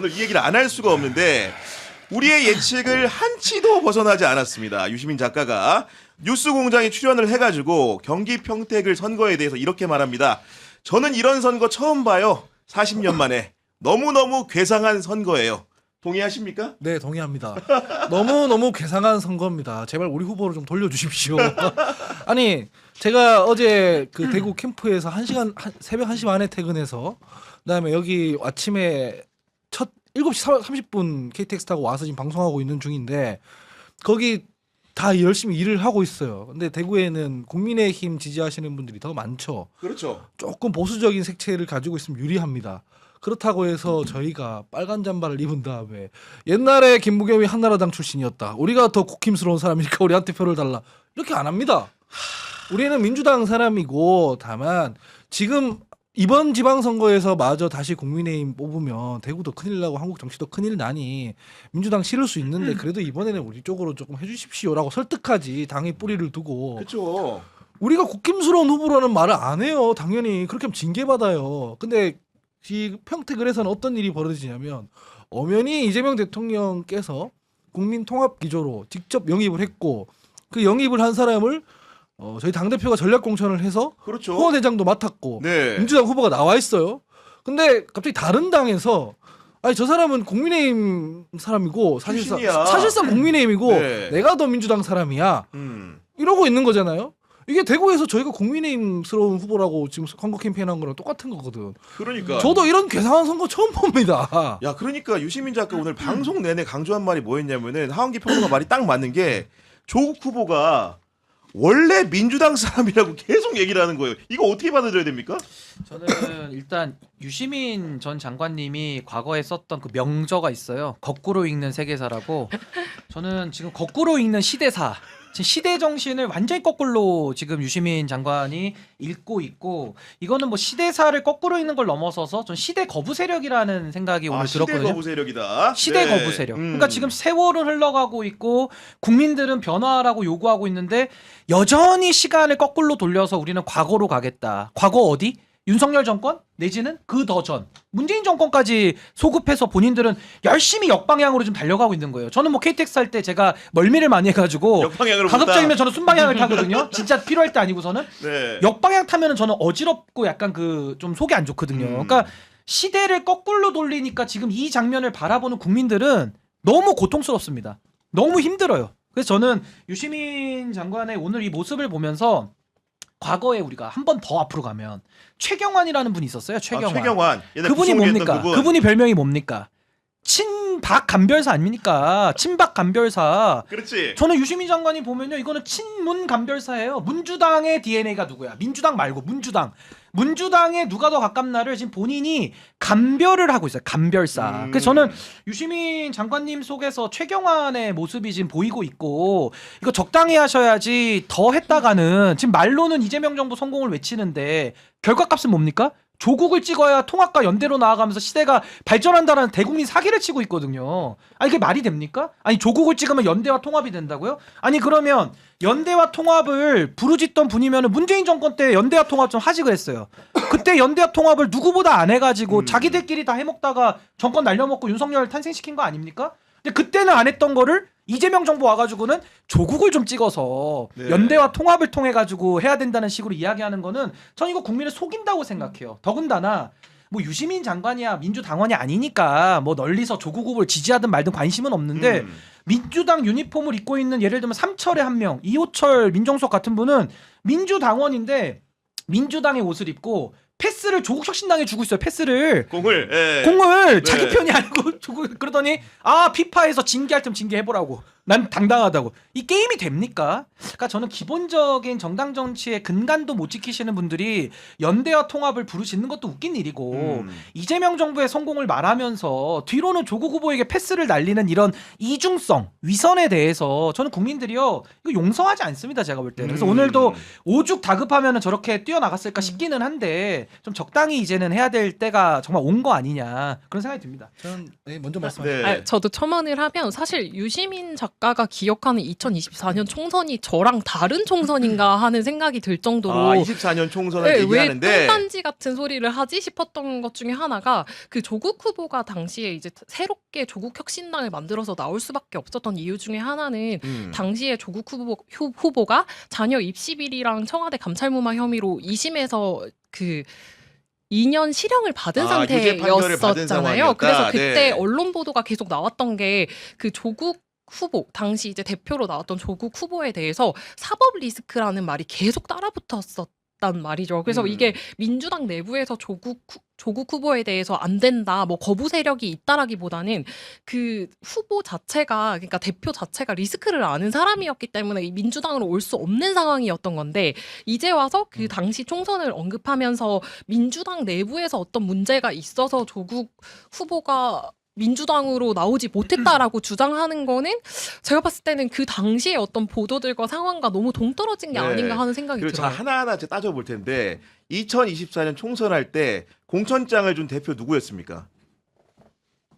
오늘 이 얘기를 안 할 수가 없는데 우리의 예측을 한치도 벗어나지 않았습니다. 유시민 작가가 뉴스공장에 출연을 해가지고 경기 평택을 선거에 대해서 이렇게 말합니다. 저는 이런 선거 처음 봐요. 40년 만에. 너무너무 괴상한 선거예요. 동의하십니까? 네, 동의합니다. 너무너무 괴상한 선거입니다. 제발 우리 후보를 좀 돌려주십시오. 아니, 제가 어제 그 대구 캠프에서 새벽 1시 반에 퇴근해서 그다음에 여기 아침에 첫 7시 30분 KTX 타고 와서 지금 방송하고 있는 중인데 거기 다 열심히 일을 하고 있어요. 근데 대구에는 국민의힘 지지하시는 분들이 더 많죠. 그렇죠. 조금 보수적인 색채를 가지고 있으면 유리합니다. 그렇다고 해서 저희가 빨간 잠바를 입은 다음에 옛날에 김부겸이 한나라당 출신이었다. 우리가 더 국힘스러운 사람이니까 우리한테 표를 달라. 이렇게 안 합니다. 우리는 민주당 사람이고 다만 지금 이번 지방선거에서 마저 다시 국민의힘 뽑으면 대구도 큰일 나고 한국 정치도 큰일 나니 민주당 싫을 수 있는데 그래도 이번에는 우리 쪽으로 조금 해주십시오라고 설득하지 당의 뿌리를 두고 그렇죠. 우리가 국힘스러운 후보라는 말을 안 해요. 당연히 그렇게 하면 징계받아요. 근데 이 평택을에서는 어떤 일이 벌어지냐면 엄연히 이재명 대통령께서 국민통합기조로 직접 영입을 했고 그 영입을 한 사람을 저희 당대표가 전략공천을 해서 그렇죠. 후보대장도 맡았고 네. 민주당 후보가 나와 있어요. 근데 갑자기 다른 당에서 아니 저 사람은 국민의힘 사람이고 출신이야. 사실상 국민의힘이고 네. 내가 더 민주당 사람이야. 이러고 있는 거잖아요. 이게 대구에서 저희가 국민의힘스러운 후보라고 지금 선거 캠페인한 거랑 똑같은 거거든. 그러니까. 저도 이런 괴상한 선거 처음 봅니다. 야, 그러니까 유시민 작가 오늘 방송 내내 강조한 말이 뭐였냐면은 하원기 평론가 말이 딱 맞는 게 조국 후보가 원래 민주당 사람이라고 계속 얘기를 하는 거예요. 이거 어떻게 받아들여야 됩니까? 저는 일단 유시민 전 장관님이 과거에 썼던 그 명저가 있어요. 거꾸로 읽는 세계사라고. 저는 지금 거꾸로 읽는 시대사. 지금 시대 정신을 완전히 거꾸로 지금 유시민 장관이 읽고 있고 이거는 뭐 시대사를 거꾸로 읽는 걸 넘어서서 전 시대 거부 세력이라는 생각이 오늘 들었거든요. 시대 거부 세력이다. 시대 네. 거부 세력. 그러니까 지금 세월은 흘러가고 있고 국민들은 변화하라고 요구하고 있는데 여전히 시간을 거꾸로 돌려서 우리는 과거로 가겠다. 과거 어디? 윤석열 정권 내지는 그 더 전 문재인 정권까지 소급해서 본인들은 열심히 역방향으로 좀 달려가고 있는 거예요. 저는 뭐 KTX 할 때 제가 멀미를 많이 해가지고 역방향으로 가급적이면 저는 순방향을 타거든요. 진짜 필요할 때 아니고서는 네. 역방향 타면은 저는 어지럽고 약간 그 좀 속이 안 좋거든요. 그러니까 시대를 거꾸로 돌리니까 지금 이 장면을 바라보는 국민들은 너무 고통스럽습니다. 너무 힘들어요. 그래서 저는 유시민 장관의 오늘 이 모습을 보면서 과거에 우리가 한 번 더 앞으로 가면 최경환이라는 분이 있었어요. 최경환. 최경환. 옛날 그분이 구속을 했던 뭡니까? 그분. 그분이 별명이 뭡니까? 친박 간별사 아닙니까? 친박 간별사. 그렇지. 저는 유시민 장관이 보면요, 이거는 친문 간별사예요. 문주당의 DNA가 누구야? 민주당 말고 문주당. 문주당에 누가 더 가깝나를 지금 본인이 감별을 하고 있어요. 감별사. 그래서 저는 유시민 장관님 속에서 최경환의 모습이 지금 보이고 있고 이거 적당히 하셔야지 더 했다가는 지금 말로는 이재명 정부 성공을 외치는데 결과값은 뭡니까? 조국을 찍어야 통합과 연대로 나아가면서 시대가 발전한다는 대국민 사기를 치고 있거든요. 아니 그게 말이 됩니까? 아니 조국을 찍으면 연대와 통합이 된다고요? 아니 그러면 연대와 통합을 부르짖던 분이면 문재인 정권 때 연대와 통합 좀 하지 그랬어요. 그때 연대와 통합을 누구보다 안 해가지고 자기들끼리 다 해먹다가 정권 날려먹고 윤석열 탄생시킨 거 아닙니까? 근데 그때는 안 했던 거를 이재명 정부 와가지고는 조국을 좀 찍어서 네. 연대와 통합을 통해 가지고 해야 된다는 식으로 이야기하는 거는 전 이거 국민을 속인다고 생각해요. 더군다나 뭐 유시민 장관이야 민주당원이 아니니까 뭐 널리서 조국 후보를 지지하든 말든 관심은 없는데 민주당 유니폼을 입고 있는 예를 들면 삼철의 한 명, 이호철 민정수석 같은 분은 민주당원인데 민주당의 옷을 입고 패스를 조국 혁신당에 주고 있어요. 패스를 공을. 예. 공을 네. 자기 편이 아니고 주고 그러더니 아 피파에서 징계할 땐 징계해보라고. 난 당당하다고. 이 게임이 됩니까? 그러니까 저는 기본적인 정당 정치의 근간도 못 지키시는 분들이 연대와 통합을 부르짖는 것도 웃긴 일이고 이재명 정부의 성공을 말하면서 뒤로는 조국 후보에게 패스를 날리는 이런 이중성, 위선에 대해서 저는 국민들이요 이거 용서하지 않습니다. 제가 볼 때는. 그래서 오늘도 오죽 다급하면은 저렇게 뛰어나갔을까 싶기는 한데 좀 적당히 이제는 해야 될 때가 정말 온 거 아니냐 그런 생각이 듭니다. 저는 먼저 말씀하세요. 네. 아, 저도 첨언을 하면 사실 유시민 작가 작가가 기억하는 2024년 총선이 저랑 다른 총선인가 하는 생각이 들 정도로 24년 총선을 네, 왜 얘기하는데 똥단지 같은 소리를 하지 싶었던 것 중에 하나가 그 조국 후보가 당시에 이제 새롭게 조국 혁신당을 만들어서 나올 수밖에 없었던 이유 중에 하나는 당시에 조국 후보가 자녀 입시 비리랑 청와대 감찰무마 혐의로 2심에서 그 2년 실형을 받은 유죄 판결을 받은 상태였었잖아요. 상황이었다. 그래서 그때 네. 언론 보도가 계속 나왔던 게 그 조국 후보 당시 이제 대표로 나왔던 조국 후보에 대해서 사법 리스크라는 말이 계속 따라붙었었단 말이죠. 그래서 이게 민주당 내부에서 조국 후보에 대해서 안 된다, 뭐 거부 세력이 있다라기보다는 그 후보 자체가 그러니까 대표 자체가 리스크를 아는 사람이었기 때문에 이 민주당으로 올 수 없는 상황이었던 건데 이제 와서 그 당시 총선을 언급하면서 민주당 내부에서 어떤 문제가 있어서 조국 후보가 민주당으로 나오지 못했다라고 주장하는 거는 제가 봤을 때는 그 당시에 어떤 보도들과 상황과 너무 동떨어진 게 네. 아닌가 하는 생각이 그리고 들어요. 자 하나하나 이제 따져볼 텐데 2024년 총선할 때 공천장을 준 대표 누구였습니까?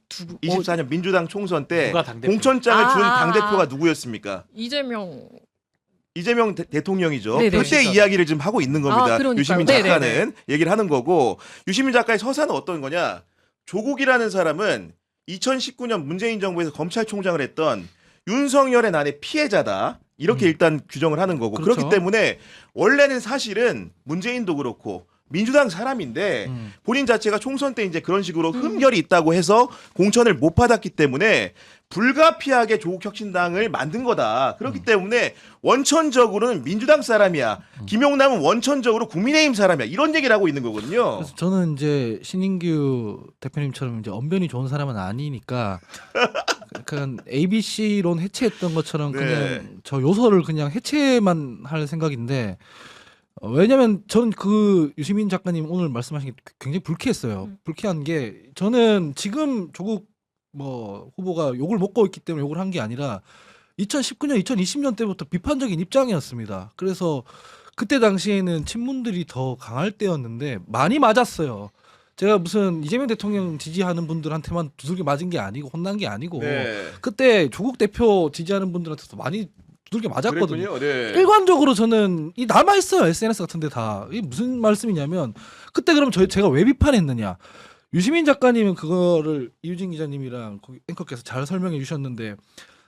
24년 민주당 총선 때 누가 당대표? 공천장을 준 아. 당대표가 누구였습니까? 이재명 대통령이죠. 네네. 그때 이야기를 지금 하고 있는 겁니다. 그러니까요. 유시민 네네네. 작가는 얘기를 하는 거고 유시민 작가의 서사는 어떤 거냐? 조국이라는 사람은 2019년 문재인 정부에서 검찰총장을 했던 윤석열의 난의 피해자다. 이렇게 일단 규정을 하는 거고 그렇죠. 그렇기 때문에 원래는 사실은 문재인도 그렇고 민주당 사람인데 본인 자체가 총선 때 이제 그런 식으로 흠결이 있다고 해서 공천을 못 받았기 때문에 불가피하게 조국혁신당을 만든 거다. 그렇기 때문에 원천적으로는 민주당 사람이야. 김용남은 원천적으로 국민의힘 사람이야. 이런 얘기를 하고 있는 거거든요. 그래서 저는 이제 신인규 대표님처럼 이제 언변이 좋은 사람은 아니니까 그냥 ABC론 해체했던 것처럼 네. 그냥 저 요소를 그냥 해체만 할 생각인데 왜냐면 저는 그 유시민 작가님 오늘 말씀하신 게 굉장히 불쾌했어요. 불쾌한 게 저는 지금 조국 뭐 후보가 욕을 먹고 있기 때문에 욕을 한 게 아니라 2019년, 2020년 때부터 비판적인 입장이었습니다. 그래서 그때 당시에는 친문들이 더 강할 때였는데 많이 맞았어요. 제가 무슨 이재명 대통령 지지하는 분들한테만 두들겨 맞은 게 아니고 혼난 게 아니고 네. 그때 조국 대표 지지하는 분들한테도 많이 두들겨 맞았거든요. 그랬군요. 네. 일관적으로 저는 이 남아 있어요. SNS 같은데 다. 이게 무슨 말씀이냐면 그때 그럼 제가 왜 비판했느냐? 유시민 작가님은 그거를 이유진 기자님이랑 거기 앵커께서 잘 설명해 주셨는데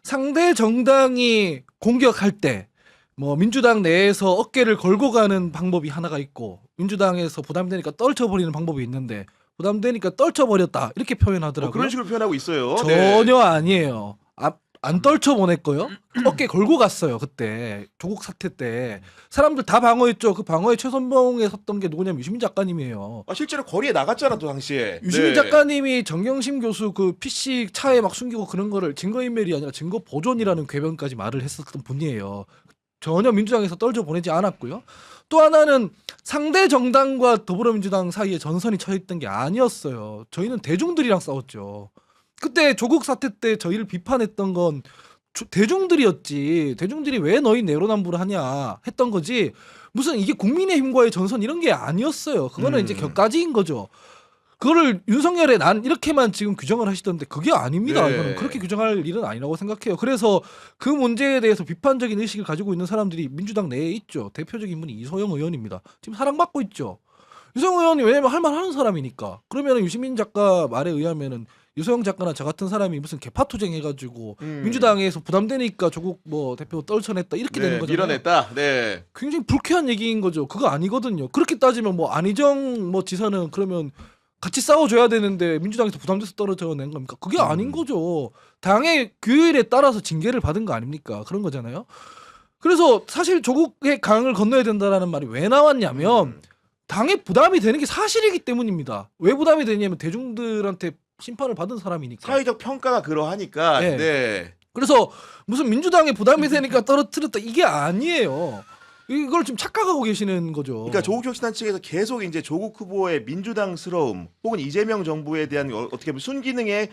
상대 정당이 공격할 때 뭐 민주당 내에서 어깨를 걸고 가는 방법이 하나가 있고 민주당에서 부담되니까 떨쳐버리는 방법이 있는데 부담되니까 떨쳐버렸다 이렇게 표현하더라고요. 그런 식으로 표현하고 있어요. 네. 전혀 아니에요. 안 떨쳐 보냈고요. 어깨 걸고 갔어요. 그때 조국 사태 때 사람들 다 방어했죠. 그 방어에 최선봉에 섰던 게 누구냐면 유시민 작가님이에요. 실제로 거리에 나갔잖아 또 당시에. 유시민 네. 작가님이 정경심 교수 그 PC 차에 막 숨기고 그런 거를 증거인멸이 아니라 증거 보존이라는 궤변까지 말을 했었던 분이에요. 전혀 민주당에서 떨쳐 보내지 않았고요. 또 하나는 상대 정당과 더불어민주당 사이에 전선이 쳐있던 게 아니었어요. 저희는 대중들이랑 싸웠죠. 그때 조국 사태 때 저희를 비판했던 건 대중들이었지. 대중들이 왜 너희 내로남불을 하냐 했던 거지. 무슨 이게 국민의힘과의 전선 이런 게 아니었어요. 그거는 이제 격가지인 거죠. 그거를 윤석열의 난 이렇게만 지금 규정을 하시던데 그게 아닙니다. 네. 이거는 그렇게 규정할 일은 아니라고 생각해요. 그래서 그 문제에 대해서 비판적인 의식을 가지고 있는 사람들이 민주당 내에 있죠. 대표적인 분이 이소영 의원입니다. 지금 사랑받고 있죠. 유소영 의원이 왜냐면 할 말 하는 사람이니까. 그러면 유시민 작가 말에 의하면은 유소영 작가나 저 같은 사람이 무슨 개파투쟁 해가지고 민주당에서 부담되니까 조국 뭐 대표 떨쳐냈다 이렇게 되는 거잖아요. 밀어냈다. 네. 굉장히 불쾌한 얘기인 거죠. 그거 아니거든요. 그렇게 따지면 뭐 안희정 뭐 지사는 그러면 같이 싸워줘야 되는데 민주당에서 부담돼서 떨어져 낸 겁니까? 그게 아닌 거죠. 당의 규율에 따라서 징계를 받은 거 아닙니까? 그런 거잖아요. 그래서 사실 조국의 강을 건너야 된다라는 말이 왜 나왔냐면 당에 부담이 되는 게 사실이기 때문입니다. 왜 부담이 되냐면 대중들한테 심판을 받은 사람이니까. 사회적 평가가 그러하니까. 네. 네. 그래서 무슨 민주당에 부담이 되니까 떨어뜨렸다 이게 아니에요. 이걸 좀 착각하고 계시는 거죠. 그러니까 조국혁신단 측에서 계속 이제 조국 후보의 민주당스러움 혹은 이재명 정부에 대한 어떻게 보면 순기능에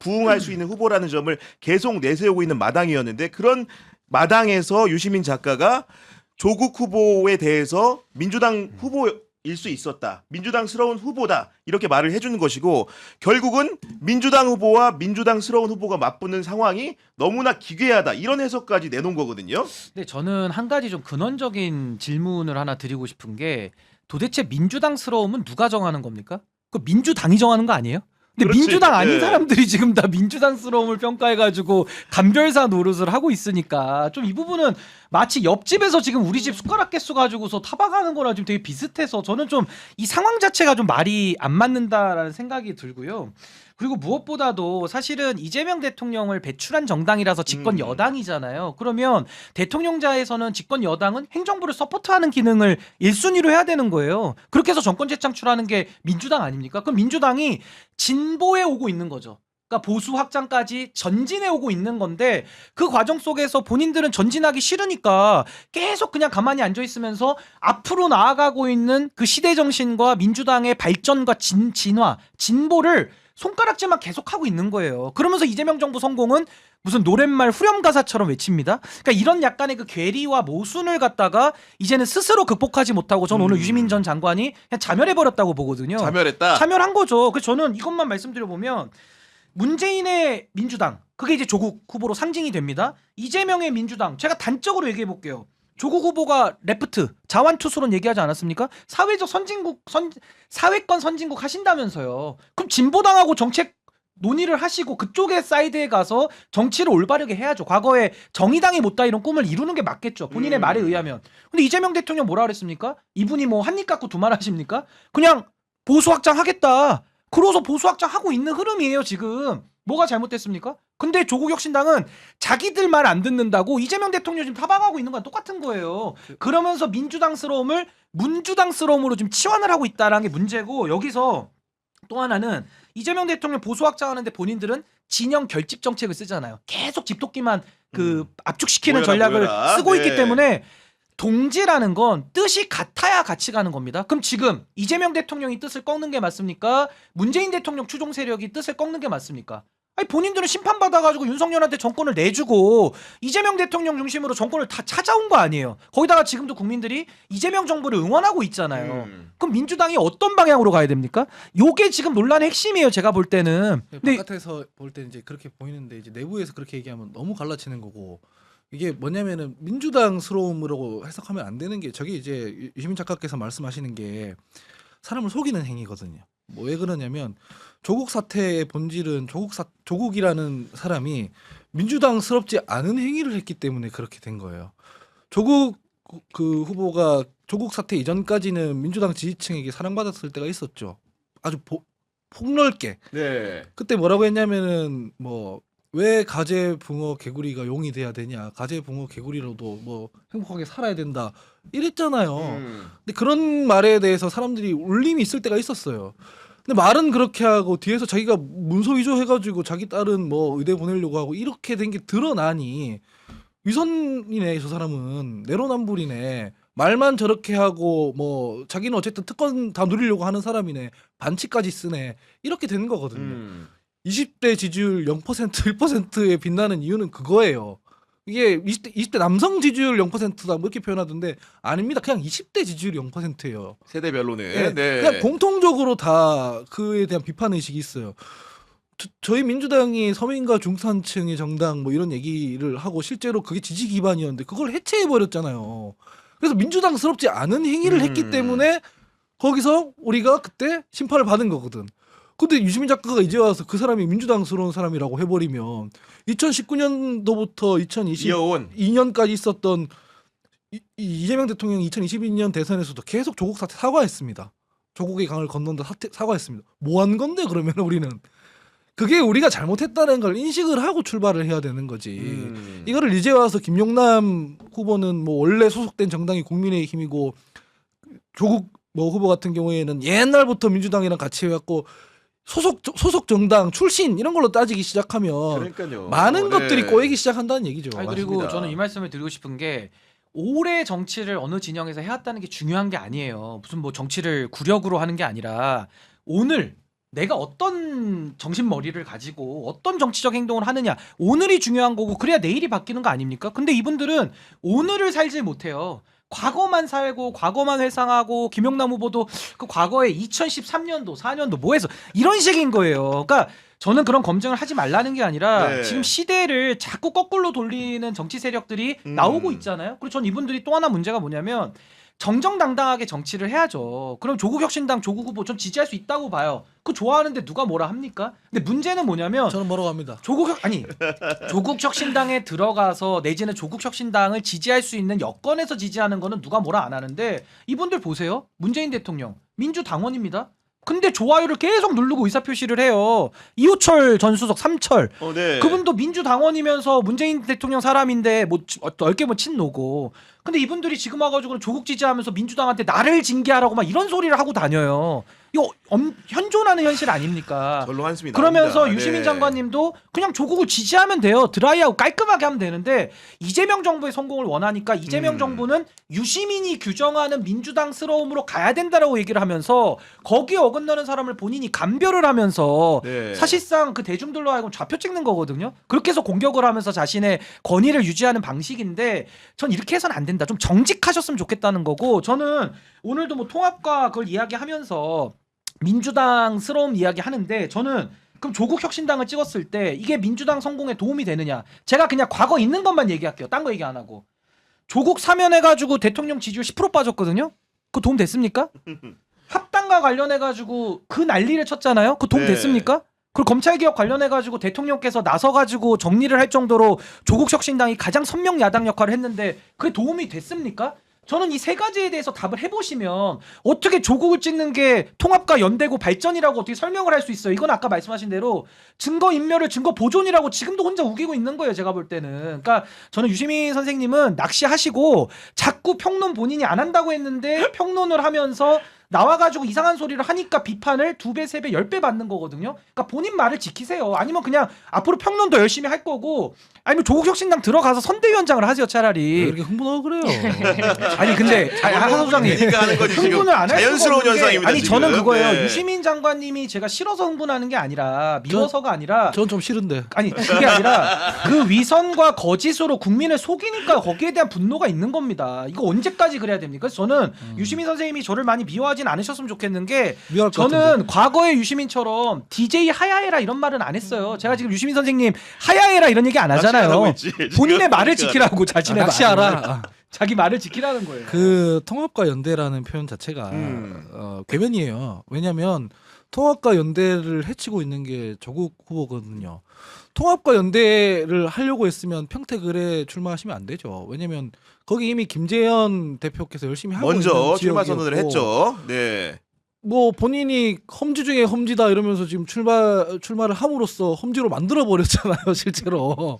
부응할 수 있는 후보라는 점을 계속 내세우고 있는 마당이었는데 그런 마당에서 유시민 작가가 조국 후보에 대해서 민주당 후보 일 수 있었다. 민주당스러운 후보다. 이렇게 말을 해주는 것이고 결국은 민주당 후보와 민주당스러운 후보가 맞붙는 상황이 너무나 기괴하다. 이런 해석까지 내놓은 거거든요. 근데 저는 한 가지 좀 근원적인 질문을 하나 드리고 싶은 게 도대체 민주당스러움은 누가 정하는 겁니까? 그 민주당이 정하는 거 아니에요? 근데 그렇지. 민주당 아닌 네. 사람들이 지금 다 민주당스러움을 평가해가지고 감별사 노릇을 하고 있으니까 좀 이 부분은 마치 옆집에서 지금 우리 집 숟가락 개수 가지고서 타박하는 거랑 좀 되게 비슷해서 저는 좀 이 상황 자체가 좀 말이 안 맞는다라는 생각이 들고요. 그리고 무엇보다도 사실은 이재명 대통령을 배출한 정당이라서 집권 여당이잖아요. 그러면 대통령자에서는 집권 여당은 행정부를 서포트하는 기능을 1순위로 해야 되는 거예요. 그렇게 해서 정권 재창출하는 게 민주당 아닙니까? 그럼 민주당이 진보에 오고 있는 거죠. 그러니까 보수 확장까지 전진해 오고 있는 건데 그 과정 속에서 본인들은 전진하기 싫으니까 계속 그냥 가만히 앉아 있으면서 앞으로 나아가고 있는 그 시대 정신과 민주당의 발전과 진화, 진보를 손가락질만 계속하고 있는 거예요. 그러면서 이재명 정부 성공은 무슨 노랫말 후렴가사처럼 외칩니다. 그러니까 이런 약간의 그 괴리와 모순을 갖다가 이제는 스스로 극복하지 못하고 저는 오늘 유시민 전 장관이 그냥 자멸해버렸다고 보거든요. 자멸했다. 자멸한 거죠. 그래서 저는 이것만 말씀드려보면 문재인의 민주당 그게 이제 조국 후보로 상징이 됩니다. 이재명의 민주당 제가 단적으로 얘기해 볼게요. 조국 후보가 레프트 자완투수론 얘기하지 않았습니까? 사회적 선진국 사회권 선진국 하신다면서요. 그럼 진보당하고 정책 논의를 하시고 그쪽의 사이드에 가서 정치를 올바르게 해야죠. 과거에 정의당이 못다 이런 꿈을 이루는 게 맞겠죠. 본인의 말에 의하면. 근데 이재명 대통령 뭐라 그랬습니까? 이분이 뭐 한입 갖고 두 말 하십니까? 그냥 보수 확장하겠다. 그러서 보수 확장하고 있는 흐름이에요 지금. 뭐가 잘못됐습니까? 근데 조국혁신당은 자기들 말 안 듣는다고 이재명 대통령 지금 타박하고 있는 건 똑같은 거예요. 그러면서 민주당스러움을 문주당스러움으로 지금 치환을 하고 있다라는 게 문제고 여기서 또 하나는 이재명 대통령 보수 확장하는데 본인들은 진영 결집 정책을 쓰잖아요. 계속 집토끼만 그 압축시키는 모여라, 전략을 모여라. 쓰고 네. 있기 때문에 동지라는 건 뜻이 같아야 같이 가는 겁니다. 그럼 지금 이재명 대통령이 뜻을 꺾는 게 맞습니까? 문재인 대통령 추종 세력이 뜻을 꺾는 게 맞습니까? 아니 본인들은 심판받아가지고 윤석열한테 정권을 내주고 이재명 대통령 중심으로 정권을 다 찾아온 거 아니에요. 거기다가 지금도 국민들이 이재명 정부를 응원하고 있잖아요. 그럼 민주당이 어떤 방향으로 가야 됩니까? 요게 지금 논란의 핵심이에요. 제가 볼 때는. 근데 바깥에서 볼 때는 이제 그렇게 보이는데 이제 내부에서 그렇게 얘기하면 너무 갈라치는 거고 이게 뭐냐면은 민주당스러움으로 해석하면 안 되는 게 저게 이제 유시민 작가께서 말씀하시는 게 사람을 속이는 행위거든요. 뭐 왜 그러냐면 조국 사태의 본질은 조국이라는 사람이 민주당스럽지 않은 행위를 했기 때문에 그렇게 된 거예요. 조국 그 후보가 조국 사태 이전까지는 민주당 지지층에게 사랑받았을 때가 있었죠. 아주 폭넓게. 네. 그때 뭐라고 했냐면은 뭐 왜 가재 붕어 개구리가 용이 돼야 되냐? 가재 붕어 개구리로도 뭐 행복하게 살아야 된다. 이랬잖아요. 근데 그런 말에 대해서 사람들이 울림이 있을 때가 있었어요. 근데 말은 그렇게 하고 뒤에서 자기가 문서 위조해가지고 자기 딸은 뭐 의대 보내려고 하고 이렇게 된 게 드러나니 위선이네 저 사람은 내로남불이네. 말만 저렇게 하고 뭐 자기는 어쨌든 특권 다 누리려고 하는 사람이네. 반치까지 쓰네. 이렇게 되는 거거든요. 20대 지지율 0% 1%에 빛나는 이유는 그거예요. 이게 20대 남성 지지율 0%다 뭐 이렇게 표현하던데 아닙니다. 그냥 20대 지지율이 0%예요. 세대별로는. 네. 그냥 공통적으로 다 그에 대한 비판 의식이 있어요. 저희 민주당이 서민과 중산층의 정당 뭐 이런 얘기를 하고 실제로 그게 지지 기반이었는데 그걸 해체해 버렸잖아요. 그래서 민주당스럽지 않은 행위를 했기 때문에 거기서 우리가 그때 심판을 받은 거거든. 근데 유시민 작가가 이제 와서 그 사람이 민주당스러운 사람이라고 해버리면 2019년도부터 2022년까지 있었던 이재명 대통령이 2022년 대선에서도 계속 조국 사태 사과했습니다. 조국의 강을 건넌다 사과했습니다. 뭐 한 건데 그러면 우리는 그게 우리가 잘못했다는 걸 인식을 하고 출발을 해야 되는 거지. 이거를 이제 와서 김용남 후보는 뭐 원래 소속된 정당이 국민의힘이고 조국 뭐 후보 같은 경우에는 옛날부터 민주당이랑 같이 해왔고 소속 정당 출신 이런 걸로 따지기 시작하면 그러니까요. 많은 네. 것들이 꼬이기 시작한다는 얘기죠. 아니, 그리고 맞습니다. 저는 이 말씀을 드리고 싶은 게 오래 정치를 어느 진영에서 해왔다는 게 중요한 게 아니에요. 무슨 뭐 정치를 구력으로 하는 게 아니라 오늘 내가 어떤 정신머리를 가지고 어떤 정치적 행동을 하느냐 오늘이 중요한 거고 그래야 내일이 바뀌는 거 아닙니까? 근데 이분들은 오늘을 살지 못해요. 과거만 살고 과거만 회상하고 김용남 후보도 그 과거에 2013년도 4년도 뭐 해서 이런 식인 거예요. 그러니까 저는 그런 검증을 하지 말라는 게 아니라 네. 지금 시대를 자꾸 거꾸로 돌리는 정치 세력들이 나오고 있잖아요. 그리고 전 이분들이 또 하나 문제가 뭐냐면 정정당당하게 정치를 해야죠. 그럼 조국혁신당 조국 후보 전 지지할 수 있다고 봐요. 그거 좋아하는데 누가 뭐라 합니까? 근데 문제는 뭐냐면 저는 뭐라고 합니다. 조국혁신당에 들어가서 내지는 조국혁신당을 지지할 수 있는 여건에서 지지하는 거는 누가 뭐라 안 하는데 이분들 보세요. 문재인 대통령 민주당원입니다. 근데 좋아요를 계속 누르고 의사표시를 해요. 이호철 전 수석 삼철 네. 그분도 민주당원이면서 문재인 대통령 사람인데 뭐 넓게 뭐 친노고 근데 이분들이 지금 와가지고 조국 지지하면서 민주당한테 나를 징계하라고 막 이런 소리를 하고 다녀요. 이거 현존하는 현실 아닙니까? 절로 한숨이 그러면서 나옵니다. 유시민 네. 장관님도 그냥 조국을 지지하면 돼요. 드라이하고 깔끔하게 하면 되는데 이재명 정부의 성공을 원하니까 이재명 정부는 유시민이 규정하는 민주당스러움으로 가야 된다라고 얘기를 하면서 거기에 어긋나는 사람을 본인이 감별을 하면서 네. 사실상 그 대중들로 하여금 좌표 찍는 거거든요. 그렇게 해서 공격을 하면서 자신의 권위를 유지하는 방식인데 전 이렇게 해서는 안 된다. 좀 정직하셨으면 좋겠다는 거고 저는 오늘도 뭐 통합과 그걸 이야기하면서 민주당스러운 이야기 하는데 저는 그럼 조국혁신당을 찍었을 때 이게 민주당 성공에 도움이 되느냐? 제가 그냥 과거 있는 것만 얘기할게요. 딴 거 얘기 안 하고. 조국 사면해가지고 대통령 지지율 10% 빠졌거든요. 그거 도움 됐습니까? 합당과 관련해가지고 그 난리를 쳤잖아요. 그거 도움 네. 됐습니까? 그리고 검찰개혁 관련해가지고 대통령께서 나서가지고 정리를 할 정도로 조국혁신당이 가장 선명 야당 역할을 했는데 그게 도움이 됐습니까? 저는 이 세 가지에 대해서 답을 해보시면 어떻게 조국을 찍는 게 통합과 연대고 발전이라고 어떻게 설명을 할 수 있어요. 이건 아까 말씀하신 대로 증거인멸을 증거 보존이라고 지금도 혼자 우기고 있는 거예요. 제가 볼 때는. 그러니까 저는 유시민 선생님은 낚시하시고 자꾸 평론 본인이 안 한다고 했는데 평론을 하면서 나와가지고 이상한 소리를 하니까 비판을 2배, 3배, 10배 받는 거거든요. 그러니까 본인 말을 지키세요. 아니면 그냥 앞으로 평론도 열심히 할 거고 아니면 조국혁신당 들어가서 선대위원장을 하세요 차라리. 왜 이렇게 흥분하고 그래요? 아니 근데 하 소장님 그러니까 하는 거지 지금. 흥분을 안 할 수가 자연스러운 없는 게 현상입니다. 아니 지금. 저는 그거예요. 네. 유시민 장관님이 제가 싫어서 흥분하는 게 아니라 미워서가 아니라 전 좀 싫은데. 아니 그게 아니라 그 위선과 거짓으로 국민을 속이니까 거기에 대한 분노가 있는 겁니다. 이거 언제까지 그래야 됩니까? 그래서 저는 유시민 선생님이 저를 많이 미워하진 않으셨으면 좋겠는 게 미워할 것 저는 같은데. 과거의 유시민처럼 DJ 하야해라 이런 말은 안 했어요. 제가 지금 유시민 선생님 하야해라 이런 얘기 안 하잖아요. 낚시하라고 했지, 본인의 지금. 말을 지키라고 자신의 말을. 낚시하라. 자기 말을 지키라는 거예요. 그 통합과 연대라는 표현 자체가 궤변이에요. 왜냐하면 통합과 연대를 해치고 있는 게 조국 후보거든요. 통합과 연대를 하려고 했으면 평택을에 출마하시면 안 되죠. 왜냐하면 거기 이미 김재현 대표께서 열심히 하고 먼저 있는 출마 지역이었고 선언을 했죠. 네. 뭐 본인이 험지 중에 험지다 이러면서 지금 출마를 함으로써 험지로 만들어 버렸잖아요, 실제로.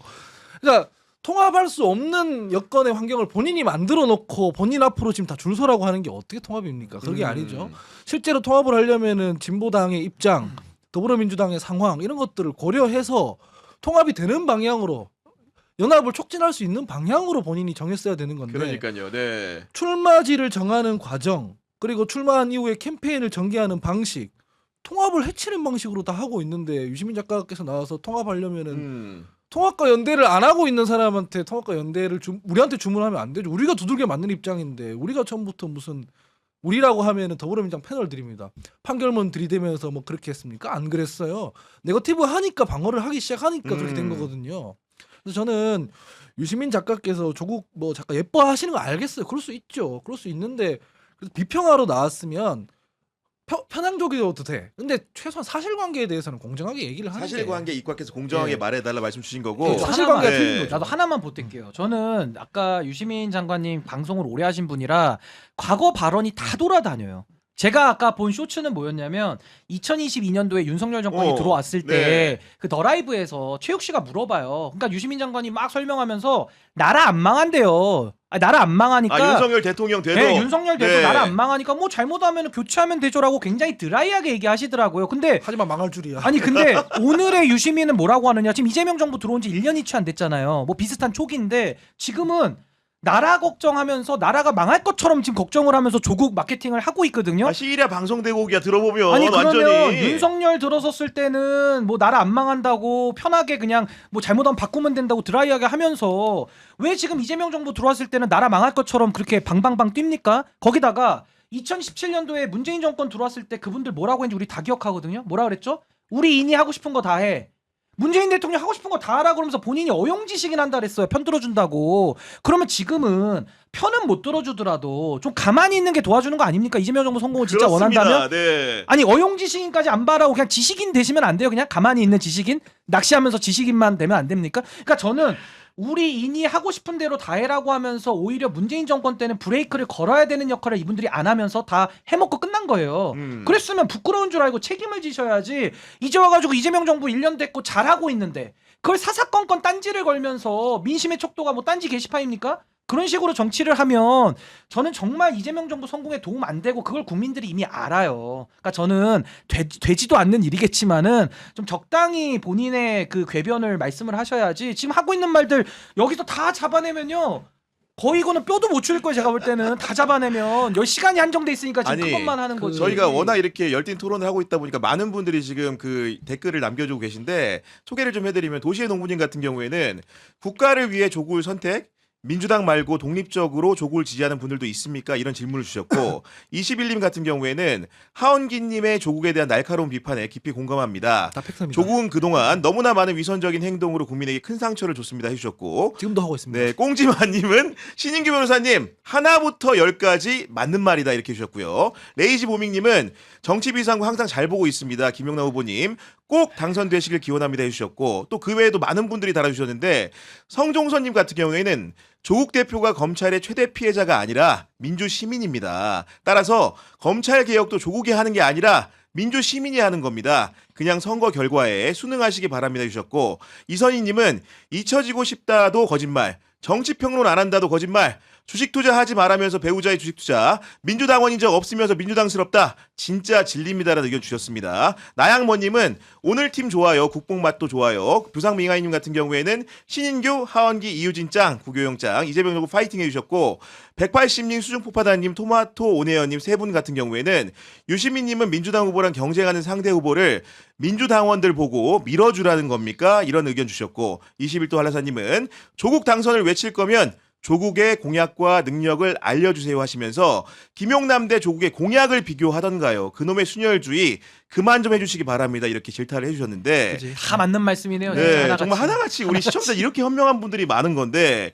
그러니까 통합할 수 없는 여건의 환경을 본인이 만들어 놓고 본인 앞으로 지금 다 줄 서라고 하는 게 어떻게 통합입니까? 그게 아니죠. 실제로 통합을 하려면은 진보당의 입장, 더불어민주당의 상황 이런 것들을 고려해서 통합이 되는 방향으로 연합을 촉진할 수 있는 방향으로 본인이 정했어야 되는 건데 그러니까요. 네. 출마지를 정하는 과정 그리고 출마한 이후에 캠페인을 전개하는 방식 통합을 해치는 방식으로 다 하고 있는데 유시민 작가께서 나와서 통합하려면은 통합과 연대를 안 하고 있는 사람한테 통합과 연대를 우리한테 주문하면 안 되죠. 우리가 두들겨 맞는 입장인데 우리가 처음부터 무슨 우리라고 하면은 더불어민주당 패널들입니다. 판결문 들이대면서 뭐 그렇게 했습니까? 안 그랬어요. 네거티브 하니까 방어를 하기 시작하니까 그렇게 된 거거든요. 그래서 저는 유시민 작가께서 조국 뭐 작가 예뻐하시는 거 알겠어요. 그럴 수 있죠. 그럴 수 있는데 그래서 비평하러 나왔으면 편향적이어도 돼. 근데 최소한 사실관계에 대해서는 공정하게 얘기를 하는 게 사실관계 입각해서 공정하게 예. 말해달라 말씀 주신 거고. 그렇죠. 사실관계가 네. 틀린 거죠. 나도 하나만 보탤게요. 저는 아까 유시민 장관님 방송을 오래 하신 분이라 과거 발언이 다 돌아다녀요. 제가 아까 본 쇼츠는 뭐였냐면 2022년도에 윤석열 정권이 들어왔을 때 그 더 라이브에서 최욱 씨가 물어봐요. 그러니까 유시민 장관이 막 설명하면서 나라 안 망한대요. 나라 안 망하니까 윤석열 대통령 돼도. 네, 윤석열 돼도 네. 나라 안 망하니까 뭐 잘못하면 교체하면 되죠라고 굉장히 드라이하게 얘기하시더라고요. 근데 하지만 망할 줄이야. 아니 근데 오늘의 유시민은 뭐라고 하느냐. 지금 이재명 정부 들어온 지 1년이 채 안 됐잖아요. 뭐 비슷한 초기인데 지금은 나라 걱정하면서 나라가 망할 것처럼 지금 걱정을 하면서 조국 마케팅을 하고 있거든요. 아, 시리아 방송대국이야 들어보면 아니 그러면 완전히. 윤석열 들어섰을 때는 뭐 나라 안 망한다고 편하게 그냥 뭐 잘못하면 바꾸면 된다고 드라이하게 하면서 왜 지금 이재명 정부 들어왔을 때는 나라 망할 것처럼 그렇게 방방방 뜁니까? 거기다가 2017년도에 문재인 정권 들어왔을 때 그분들 뭐라고 했는지 우리 다 기억하거든요. 뭐라 그랬죠? 우리 인이 하고 싶은 거 다 해. 문재인 대통령 하고 싶은 거 다 하라 그러면서 본인이 어용지식인 한다 그랬어요. 편 들어준다고. 그러면 지금은 편은 못 들어주더라도 좀 가만히 있는 게 도와주는 거 아닙니까? 이재명 정부 성공을 진짜 그렇습니다. 원한다면? 네. 아니 어용지식인까지 안 바라고 그냥 지식인 되시면 안 돼요. 그냥 가만히 있는 지식인? 낚시하면서 지식인만 되면 안 됩니까? 그러니까 저는 우리 인이 하고 싶은 대로 다 해라고 하면서 오히려 문재인 정권 때는 브레이크를 걸어야 되는 역할을 이분들이 안 하면서 다 해먹고 끝난 거예요. 그랬으면 부끄러운 줄 알고 책임을 지셔야지. 이제 와가지고 이재명 정부 1년 됐고 잘하고 있는데 그걸 사사건건 딴지를 걸면서 민심의 척도가 뭐 딴지 게시판입니까? 그런 식으로 정치를 하면 저는 정말 이재명 정부 성공에 도움 안 되고 그걸 국민들이 이미 알아요. 그러니까 저는 되지도 않는 일이겠지만은 좀 적당히 본인의 그 궤변을 말씀을 하셔야지 지금 하고 있는 말들 여기서 다 잡아내면요. 거의 이거는 뼈도 못 추릴 거예요. 제가 볼 때는 다 잡아내면 시간이 한정돼 있으니까 지금 아니, 그것만 하는 거지. 저희가 워낙 이렇게 열띤 토론을 하고 있다 보니까 많은 분들이 지금 그 댓글을 남겨주고 계신데 소개를 좀 해드리면 도시의 농부님 같은 경우에는 국가를 위해 조국을 선택 민주당 말고 독립적으로 조국을 지지하는 분들도 있습니까? 이런 질문을 주셨고 21님 같은 경우에는 하원기님의 조국에 대한 날카로운 비판에 깊이 공감합니다. 다 팩트입니다. 조국은 그동안 너무나 많은 위선적인 행동으로 국민에게 큰 상처를 줬습니다 해주셨고 지금도 하고 있습니다. 네, 꽁지마님은 신인규 변호사님 하나부터 열까지 맞는 말이다 이렇게 해주셨고요. 레이지 보밍님은 정치 비상구 항상 잘 보고 있습니다. 김용남 후보님 꼭 당선되시길 기원합니다 해주셨고 또 그 외에도 많은 분들이 달아주셨는데 성종선님 같은 경우에는 조국 대표가 검찰의 최대 피해자가 아니라 민주 시민입니다. 따라서 검찰 개혁도 조국이 하는 게 아니라 민주 시민이 하는 겁니다. 그냥 선거 결과에 순응하시기 바랍니다 해주셨고 이선희님은 잊혀지고 싶다도 거짓말, 정치평론 안 한다도 거짓말, 주식 투자하지 말라면서 배우자의 주식 투자, 민주당원인 적 없으면서 민주당스럽다. 진짜 진리입니다라는 의견 주셨습니다. 나양머님은 오늘 팀 좋아요. 국뽕맛도 좋아요. 부상밍아이님 같은 경우에는 신인규, 하원기, 이유진 짱, 구교영 짱, 이재명 정부 파이팅 해주셨고 180님, 수중폭파단님, 토마토 오네어님 세 분 같은 경우에는 유시민님은 민주당 후보랑 경쟁하는 상대 후보를 민주당원들 보고 밀어주라는 겁니까? 이런 의견 주셨고 21도 한라사님은 조국 당선을 외칠 거면 조국의 공약과 능력을 알려주세요 하시면서 김용남 대 조국의 공약을 비교하던가요. 그놈의 순혈주의 그만 좀 해주시기 바랍니다. 이렇게 질타를 해주셨는데 다 맞는 말씀이네요. 진짜 네, 하나같이. 정말 하나같이 우리 시청자 이렇게 현명한 분들이 많은 건데